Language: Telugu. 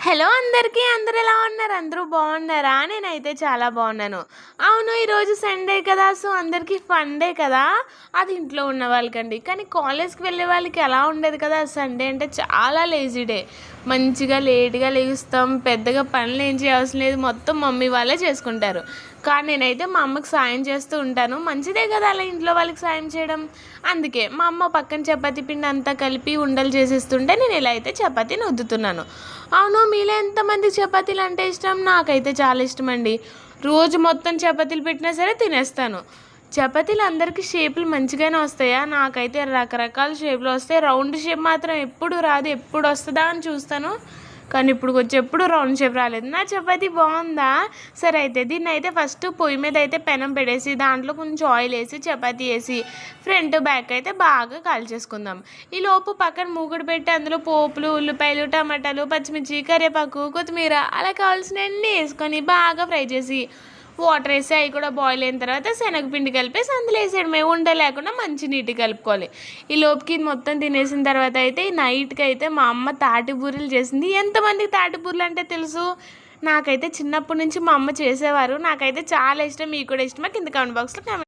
హలో అందరికీ అందరూ ఎలా ఉన్నారు? అందరూ బాగున్నారా? నేనైతే చాలా బాగున్నాను. అవును, ఈరోజు సండే కదా, సో అందరికీ ఫన్ డే కదా, అది ఇంట్లో ఉన్న వాళ్ళకండి. కానీ కాలేజ్కి వెళ్ళే వాళ్ళకి ఎలా ఉండదు కదా, సండే అంటే చాలా లేజీ డే. మంచిగా లేట్గా లేస్తాం, పెద్దగా పనులు ఏం చేయాల్సిన లేదు, మొత్తం మమ్మీ వాళ్ళే చేసుకుంటారు. కానీ నేనైతే మా అమ్మకి సాయం చేస్తూ ఉంటాను. మంచిదే కదా అలా ఇంట్లో వాళ్ళకి సాయం చేయడం. అందుకే మా అమ్మ పక్కన చపాతీ పిండి అంతా కలిపి ఉండలు చేసేస్తుంటే నేను ఇలా అయితే చపాతీని వద్దుతున్నాను. అవును, మీలో ఎంతమంది చపాతీలు అంటే ఇష్టం? నాకైతే చాలా ఇష్టం అండి. రోజు మొత్తం చపాతీలు పెట్టినా సరే తినేస్తాను. చపాతీలు అందరికీ షేపులు మంచిగానే వస్తాయా? నాకైతే రకరకాల షేపులు వస్తాయి. రౌండ్ షేప్ మాత్రం ఎప్పుడు రాదు, ఎప్పుడు వస్తుందా అని చూస్తాను. కానీ ఇప్పుడు వచ్చి ఎప్పుడు రౌండ్ షేప్ రాలేదు. నా చపాతీ బాగుందా? సరే అయితే దీన్ని అయితే ఫస్ట్ పొయ్యి మీద అయితే పెనం పెట్టేసి దాంట్లో కొంచెం ఆయిల్ వేసి చపాతీ వేసి ఫ్రంట్ బ్యాక్ అయితే బాగా కాల్చేసుకుందాం. ఈ లోపు పక్కన మూకుడు పెట్టి అందులో పోపులు, ఉల్లిపాయలు, టమాటాలు, పచ్చిమిర్చి, కరివేపాకు, కొత్తిమీర అలా కావాల్సినవన్నీ వేసుకొని బాగా ఫ్రై చేసి వాటర్ వేసి అవి కూడా బాయిల్ అయిన తర్వాత శనగపిండి కలిపేసి అందులో వేసేయడమే. లేకుండా మంచి నీట్గా కలుపుకోవాలి. ఈ లోపుకి ఇది మొత్తం తినేసిన తర్వాత అయితే ఈ నైట్కి అయితే మా అమ్మ తాటి బూరెలు చేసింది. ఎంతమందికి తాటి బూరెలు అంటే తెలుసు? నాకైతే చిన్నప్పటి నుంచి మా అమ్మ చేసేవారు. నాకైతే చాలా ఇష్టం. మీకు కూడా ఇష్టమా? కింద కామెంట్ బాక్స్లో కామెంట్